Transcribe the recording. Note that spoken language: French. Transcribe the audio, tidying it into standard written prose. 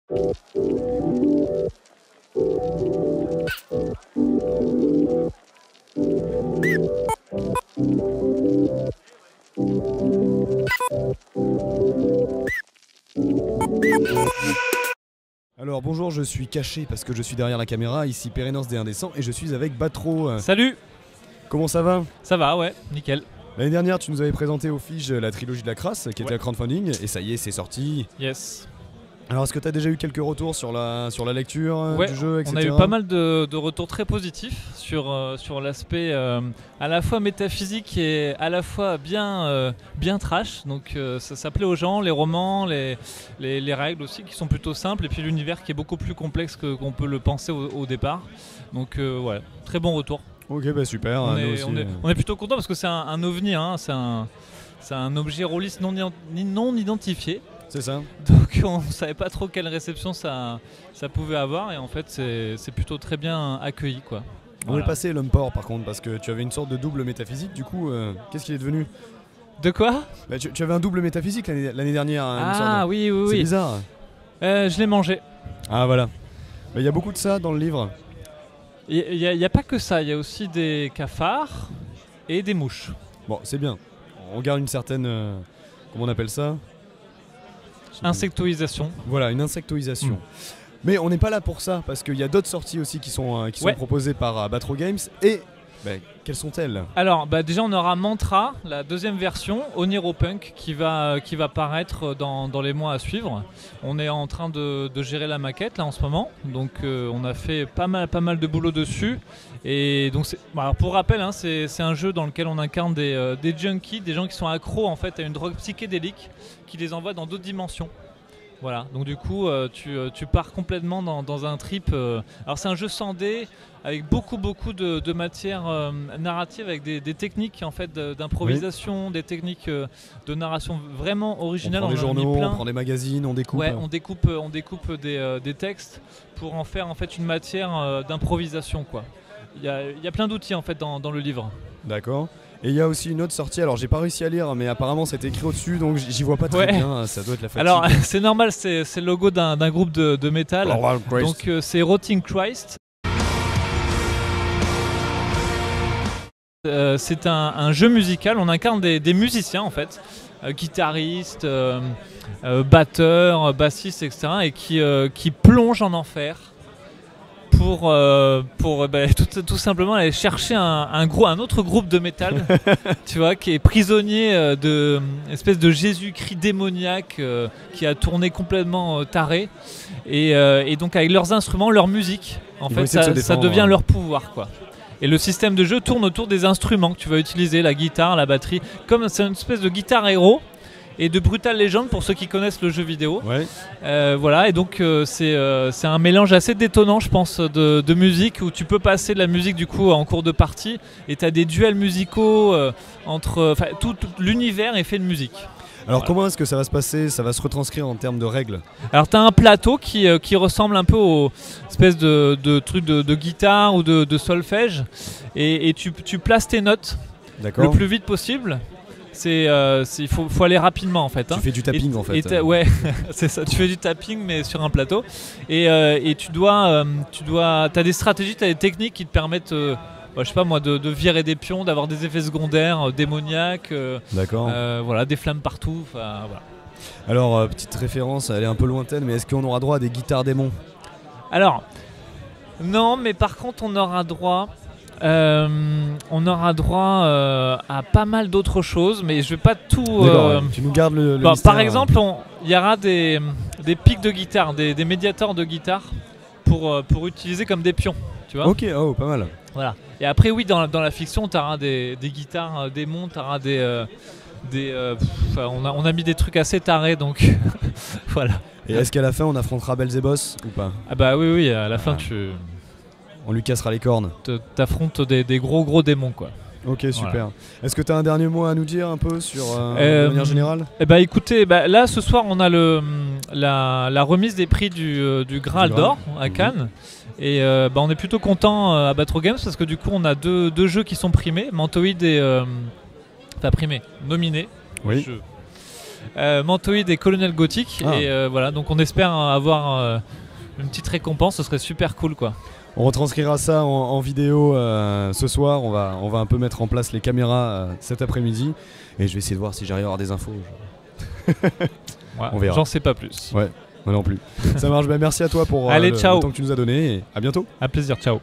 Alors bonjour, je suis caché parce que je suis derrière la caméra, ici Pérénance des Indécents et je suis avec Batro. Salut. Comment ça va? Ça va, ouais, nickel. L'année dernière tu nous avais présenté au Fige la trilogie de la crasse qui était à crowdfunding et ça y est, c'est sorti. Yes. Alors est-ce que tu as déjà eu quelques retours sur la lecture du jeu, etc. On a eu pas mal de retours très positifs sur l'aspect à la fois métaphysique et à la fois bien trash. Donc ça plaît aux gens, les romans, les règles aussi qui sont plutôt simples et puis l'univers qui est beaucoup plus complexe qu'on peut le penser au départ. Donc ouais, très bon retour. Ok, bah super. On est plutôt content parce que c'est un ovni, hein, c'est un objet rôliste non identifié. C'est ça. Donc on ne savait pas trop quelle réception ça pouvait avoir et en fait c'est plutôt très bien accueilli, quoi. On est passé l'Umport par contre parce que tu avais une sorte de double métaphysique du coup, qu'est-ce qu'il est devenu? De quoi? Bah, tu avais un double métaphysique l'année dernière. Ah oui. C'est bizarre. Je l'ai mangé. Ah voilà. Il y a beaucoup de ça dans le livre. Il n'y a pas que ça, il y a aussi des cafards et des mouches. Bon, c'est bien. On garde une certaine... comment on appelle ça? Insectoisation. Voilà, une insectoisation. Mais on n'est pas là pour ça, parce qu'il y a d'autres sorties aussi qui sont proposées par Batro Games. Et quelles sont-elles? Alors, déjà on aura Mantra, la deuxième version, Oniropunk, qui va paraître dans les mois à suivre. On est en train de gérer la maquette là en ce moment, donc on a fait pas mal de boulot dessus. Et donc alors pour rappel, hein, c'est un jeu dans lequel on incarne des junkies, des gens qui sont accros en fait à une drogue psychédélique qui les envoie dans d'autres dimensions. Voilà, donc du coup tu pars complètement dans un trip. Alors c'est un jeu sans dés avec beaucoup de matière narrative, avec des techniques en fait d'improvisation, des techniques de narration vraiment originales. On prend des journaux, on prend des magazines, on découpe. Ouais, on découpe des textes pour en faire en fait une matière d'improvisation, quoi. Il y a plein d'outils en fait dans le livre. D'accord. Et il y a aussi une autre sortie, alors j'ai pas réussi à lire, mais apparemment c'est écrit au-dessus, donc j'y vois pas très bien, ça doit être la fatigue. Alors c'est normal, c'est le logo d'un groupe de métal, donc c'est Rotting Christ. C'est un jeu musical, on incarne des musiciens en fait, guitaristes, batteurs, bassistes, etc. et qui plongent en enfer pour tout simplement aller chercher un autre groupe de métal, tu vois, qui est prisonnier de espèce de Jésus-Christ démoniaque qui a tourné complètement taré et donc avec leurs instruments, leur musique, en fait ça devient leur pouvoir, quoi. Et le système de jeu tourne autour des instruments que tu vas utiliser, la guitare, la batterie, comme c'est une espèce de guitare héros et de Brutal Legend pour ceux qui connaissent le jeu vidéo. Ouais. Voilà, et donc c'est un mélange assez détonnant, je pense, de musique où tu peux passer de la musique du coup en cours de partie et tu as des duels musicaux entre tout l'univers est fait de musique. Alors comment est-ce que ça va se passer? Ça va se retranscrire en termes de règles? Alors tu as un plateau qui ressemble un peu aux espèces de trucs de guitare ou de solfège et tu places tes notes le plus vite possible. Il faut aller rapidement en fait. Tu fais du tapping en fait. Ouais, c'est ça. Tu fais du tapping mais sur un plateau. Et t'as des stratégies, t'as des techniques qui te permettent, je sais pas moi, de virer des pions, d'avoir des effets secondaires démoniaques. D'accord. Voilà, des flammes partout. Voilà. Alors petite référence, elle est un peu lointaine, mais est-ce qu'on aura droit à des guitares démons? Alors non, mais par contre on aura droit. À pas mal d'autres choses, mais je vais pas tout. Tu nous gardes le mystère. Par exemple, il y aura des pics de guitare, des médiators de guitare pour utiliser comme des pions. Tu vois. Ok, oh, pas mal. Voilà. Et après, oui, dans la fiction, tu auras des guitares démons, tu auras on a mis des trucs assez tarés, donc voilà. Et est-ce qu'à la fin, on affrontera Belzébuth ou pas? Ah bah oui, à la fin, on lui cassera les cornes. T'affrontes des gros démons, quoi. Ok, super. Voilà. Est-ce que tu as un dernier mot à nous dire un peu sur de manière générale? Écoutez, là ce soir on a la remise des prix du Graal d'or à Cannes. Et on est plutôt content à Batro Games parce que du coup on a deux jeux qui sont primés, Mantoid et... primés, nominés. Oui. Mantoid et Colonel Gothic. Et voilà, donc on espère avoir une petite récompense, ce serait super cool quoi. On retranscrira ça en vidéo ce soir, on va un peu mettre en place les caméras cet après-midi et je vais essayer de voir si j'arrive à avoir des infos. On verra. J'en sais pas plus. Ouais, moi non plus. Ça marche, merci à toi pour Allez, le ciao. temps que tu nous as donné et à bientôt. À plaisir, ciao.